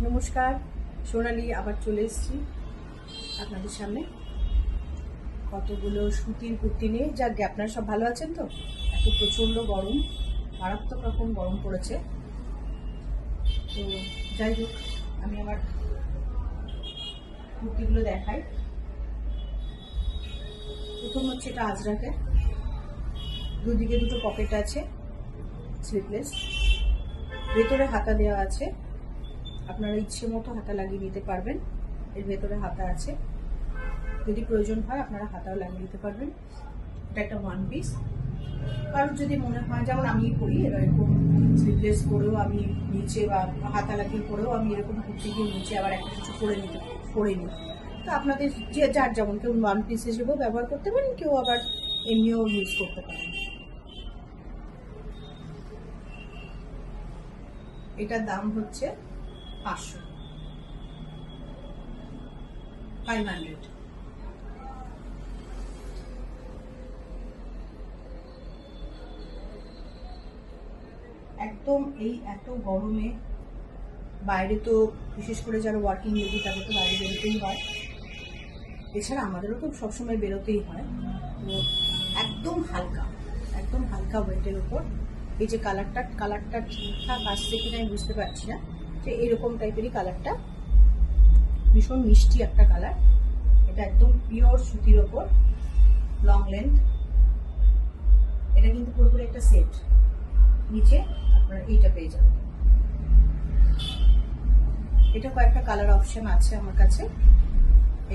নমস্কার, সোনালি আবার চলে এসেছি আপনাদের সামনে কতগুলো সুতির কুর্তি নিয়ে। যাক, আপনারা সব ভালো আছেন তো? এত প্রচণ্ড গরম, মারাত্মক রকম গরম পড়েছে। তো যাই হোক, আমি আমার কুর্তিগুলো দেখাই। প্রথম হচ্ছে এটা আজরাকে, দুদিকে দুটো পকেট আছে, স্লিভলেস, ভেতরে হাতা দেওয়া আছে, আপনারা ইচ্ছে মতো হাতা লাগিয়ে নিতে পারবেন। এর ভেতরে হাতা আছে, যদি প্রয়োজন হয় আপনারা হাতাও লাগিয়ে নিতে পারবেন। এটা একটা ওয়ান পিস। কারণ যদি মনে হয়, যেমন আমি করি এরকম স্লিভলেস করেও আমি নিচে বা হাতা লাগিয়ে করেও আমি এরকম কুর্তি দিয়ে নিচে আবার একটা কিছু করে নিই। তো আপনাদের যে যার যেমন, কেউ ওয়ান পিস হিসেবেও ব্যবহার করতে পারেন, কেউ আবার এমনিও ইউজ করতে পারেন। এটার দাম হচ্ছে 500। একদম এই এত গরমে বাইরে তো, বিশেষ করে যারা ওয়ার্কিং লেডি তাদের তো বাইরে বেরোতেই হয়, এছাড়া আমাদেরও তো সবসময় বেরোতেই হয়। তো একদম হালকা ওয়েটের উপর। এই যে কালারটা ঠিকঠাক আসছে কিনা আমি বুঝতে পারছি না, যে এরকম টাইপেরই কালারটা, ভীষণ মিষ্টি একটা কালার। এটা একদম পিওর সুতির ওপর, লং লেন্থ। এটা কিন্তু পুরোপুরি একটা সেট। নিচে আপনারা এইটা পেয়ে যাবেন। এটা কয়েকটা কালার অপশন আছে আমার কাছে।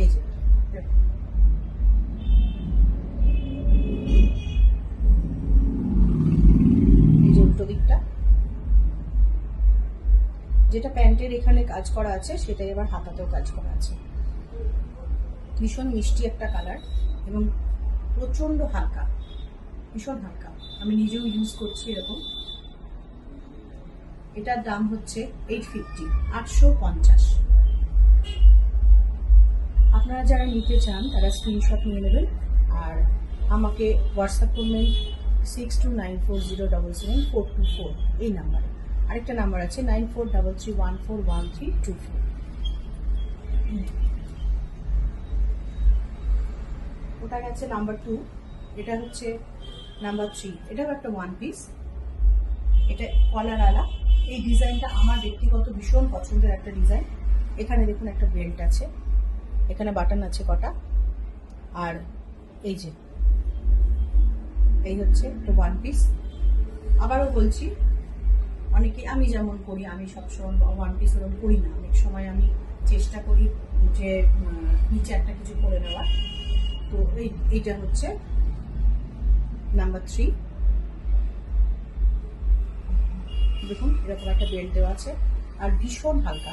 এই যে উল্টো দিকটা, যেটা প্যান্টের এখানে কাজ করা আছে সেটাই এবার হাতাতেও কাজ করা আছে। ভীষণ মিষ্টি একটা কালার এবং প্রচন্ড হালকা, ভীষণ হালকা। আমি নিজেও ইউজ করছি এরকম। এটার দাম হচ্ছে 850। আপনারা যারা নিতে চান তারা স্ক্রিনশট নিয়ে নেবেন আর আমাকে হোয়াটসঅ্যাপ করবেন 6294077424 এই নাম্বারে। আরেকটা নাম্বার আছে 9433141324। ওটা গেছে নাম্বার 2। এটা হচ্ছে নাম্বার 3। এটাও একটা ওয়ান পিস। এটা কলার আলা। এই ডিজাইনটা আমার ব্যক্তিগত ভীষণ পছন্দের একটা ডিজাইন। এখানে দেখুন একটা বেল্ট আছে, এখানে বাটন আছে কটা, আর এই যে এই হচ্ছে একটা ওয়ান পিস। আবারও বলছি, অনেকে, আমি যেমন করি, আমি সবসময় ওয়ান পিস ওরকম করি না। অনেক সময় আমি চেষ্টা করি যে নিচে একটা কিছু করে নেওয়ার। তো এইটা হচ্ছে নাম্বার 3। দেখুন এরকম একটা বেল্ট দেওয়া আছে আর ভীষণ হালকা,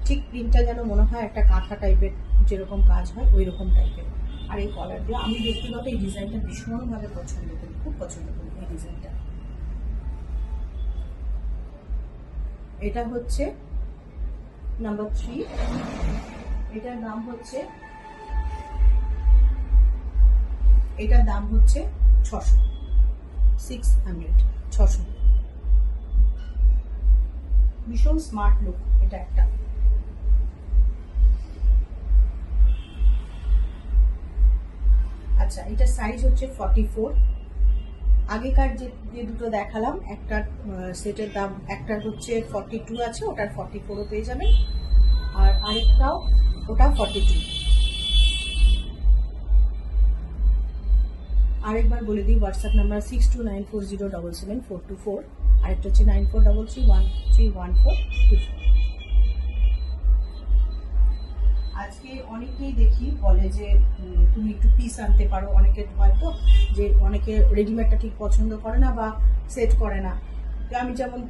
ঠিক প্রিন্টটা যেন মনে হয় একটা কাঁথা টাইপের, যেরকম কাজ হয় ওই রকম টাইপের। আর এই কলার দিয়ে আমি ব্যক্তিগত এই ডিজাইনটা ভীষণভাবে পছন্দ করি, খুব পছন্দ করি এই ডিজাইনটা। এটা হচ্ছে নাম্বার 3। এটার দাম হচ্ছে 600। ভীষণ স্মার্ট লুক এটা একটা। আচ্ছা, এটা সাইজ হচ্ছে 44। আগেকার যে দুটো দেখালাম, একটা সেটের দাম, একটা হচ্ছে 42 আছে, ওটার 44ও পেয়ে যাবেন, আর আরেকটাও ওটা 42। আরেকবার বলে দিই, হোয়াটসঅ্যাপ নাম্বার 6294077424, আরেকটা হচ্ছে 9433131424। আজকে অনেকেই দেখি বলে যে তুমি একটু পিস আনতে পারো। অনেকের হয়তো যে অনেকে রেডিমেডটা ঠিক পছন্দ করে না বা সেট করে না। তো আমি যেমন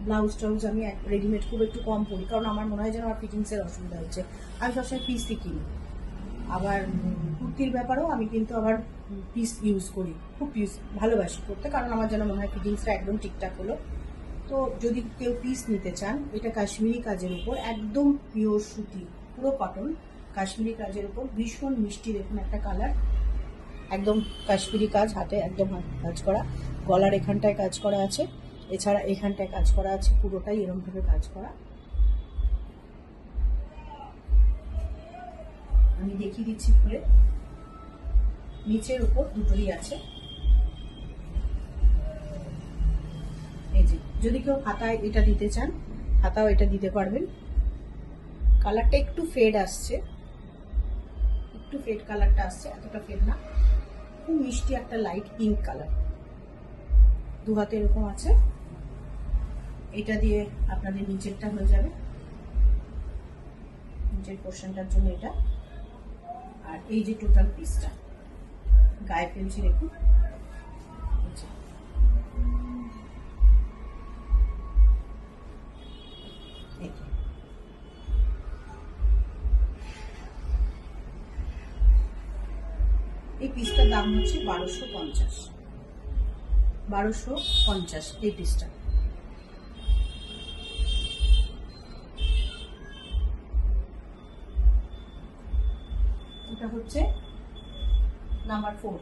ব্লাউজ টাউজ আমি রেডিমেড খুব একটু কম পরি, কারণ আমার মনে হয় যেন আমার ফিটিংসের অসুবিধা হচ্ছে। আমি সবসময় পিসই কিনি। আবার কুর্তির ব্যাপারেও আমি কিন্তু আবার পিস ইউজ করি, খুব পিস ভালোবাসি করতে, কারণ আমার যেন মনে হয় ফিটিংসটা একদম ঠিকঠাক হলো। তো যদি কেউ পিস নিতে চান, এটা কাশ্মীরি কাজের উপর, একদম পিওর সুতি, পুরো কটন, কাশ্মীরি কাজের উপর, ভীষণ মিষ্টি। দেখুন একটা কালার, একদম কাশ্মীরি কাজ, হাতে একদম কাজ করা, গলার এখানটায় কাজ করা আছে, এছাড়া এখানটায় কাজ করা আছে, পুরোটাই এরকমভাবে কাজ করা। আমি দেখিয়ে দিচ্ছি খুলে। নিচের উপর দুটোই আছে। এই যে যদি কেউ হাতায় এটা দিতে চান, হাতাও এটা দিতে পারবেন। কালারটা একটু ফেড আসছে, একটু ফেড কালারটা আসছে, এতটা ফেড না, খুব মিষ্টি একটা লাইট পিঙ্ক কালার। দু হাতে এরকম আছে। এটা দিয়ে আপনাদের নিচেরটা হয়ে যাবে, নিচের পোর্শনটার জন্য এটা। আর এই যে টোটাল পিসটা গায়ে ফেলছি দেখুন। এই পিসটার দাম হচ্ছে 1250। 1250 এই পিসটা। এটা হচ্ছে নাম্বার 4।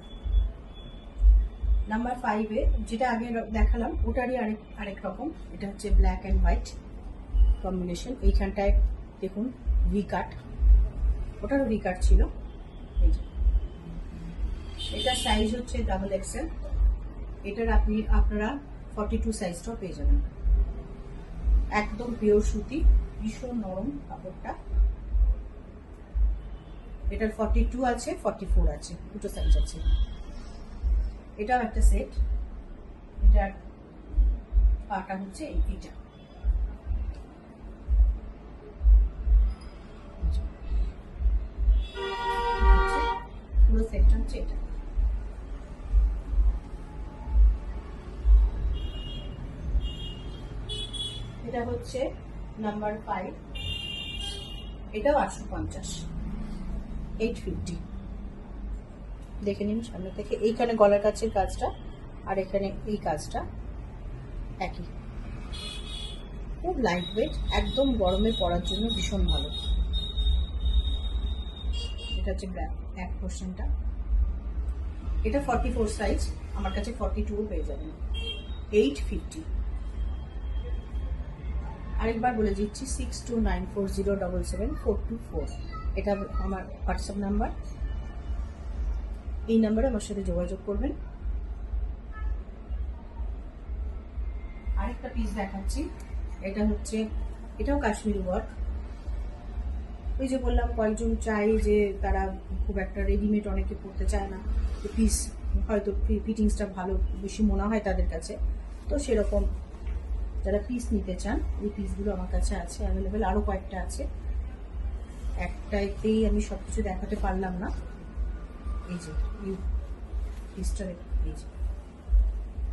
নাম্বার 5-এ যেটা আগে দেখালাম ওটারই আরেক রকম। এটা হচ্ছে ব্ল্যাক অ্যান্ড হোয়াইট কম্বিনেশন। এইখানটায় দেখুন ভি কাট, ওটারও ভি কাট ছিল। এই যে এটার সাইজ হচ্ছে ডাবল এক্সেল। এটার আপনারা 42 সাইজটাও পেয়ে যাবেন। একদম পিওর সুতি, ভীষণ নরম কাপড়টা। এটার 42 আছে, 44 আছে, দুটো সাইজ আছে। এটাও একটা সেট। এটার পাটা হচ্ছে এইটা। পুরো সেটটা হচ্ছে এটা। এটা হচ্ছে নাম্বার 5। এটাও 850, 850। দেখে নিন সামনে থেকে। এইখানে গলার কাছের কাজটা আর এখানে এই কাজটা একই। খুব লাইট ওয়েট, একদম গরমে পরার জন্য ভীষণ ভালো। এটা হচ্ছে ব্যাক পোর্শনটা। এটা 44 সাইজ, আমার কাছে 42 পেয়ে যাবেন, 850। আরেকবার বলে দিচ্ছি 6294077424। এটা আমার হোয়াটসঅ্যাপ নাম্বার। এই নাম্বারে আমার সাথে যোগাযোগ করবেন। আরেকটা পিস দেখাচ্ছি। এটা হচ্ছে, এটাও কাশ্মীরি ওয়ার্ক। ওই যে বললাম কয়েকজন চাই যে তারা খুব একটা রেডিমেড অনেকে পরতে চায় না, তো পিস হয়তো ফিটিংসটা ভালো বেশি মনে হয় তাদের কাছে, তো সেরকম যারা পিস নিতে চান এই পিসগুলো আমার কাছে আছে অ্যাভেলেবেল। আরও কয়েকটা আছে, একটাতেই আমি সব কিছু দেখাতে পারলাম না। এই যে এই পিসটা, এই যে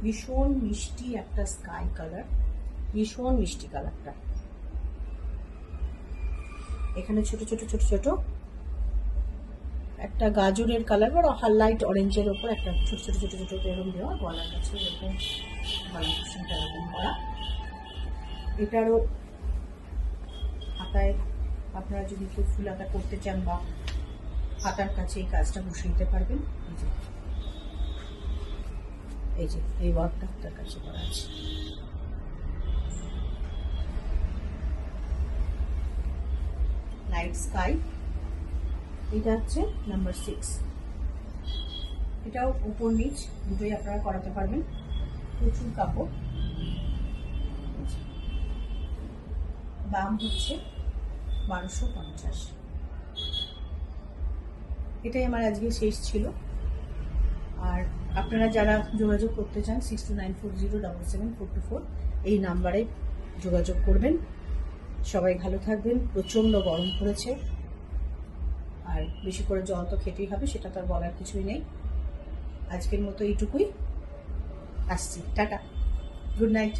ভীষণ মিষ্টি একটা স্কাই কালার, ভীষণ মিষ্টি কালারটা। এখানে ছোট ছোট ছোট ছোট একটা গাজরের কালার বা লাইট অরেঞ্জের ওপর একটা ছোট ছোট ছোট ছোট এরকম দেওয়া, গলার কাছে এরকম গলা পোর্শনটা এরকম করা। এটারও হাতায় আপনারা যদি কেউ ফুল হাতা করতে চান বা হাতার কাছে এই কাজটা বসিয়ে দিতে পারবেন। এই যে এই ওয়ার্কটা হাতার কাছে করা আছে। Light sky. এটা হচ্ছে নাম্বার 6। এটাও উপর নিচ দুটোই আপনারা করাতে পারবেন, প্রচুর কাপড়। দাম হচ্ছে 1250। এটাই আমার আজকে শেষ ছিল। আর আপনারা যারা যোগাযোগ করতে চান 6294077424 এই নাম্বারে যোগাযোগ করবেন। সবাই ভালো থাকবেন। প্রচণ্ড গরম পড়েছে, আর বেশি করে জল তো খেতেই হবে, সেটা তো আর বলার কিছুই নেই। আজকের মতো এইটুকুই, আসছি, টাটা, গুড নাইট।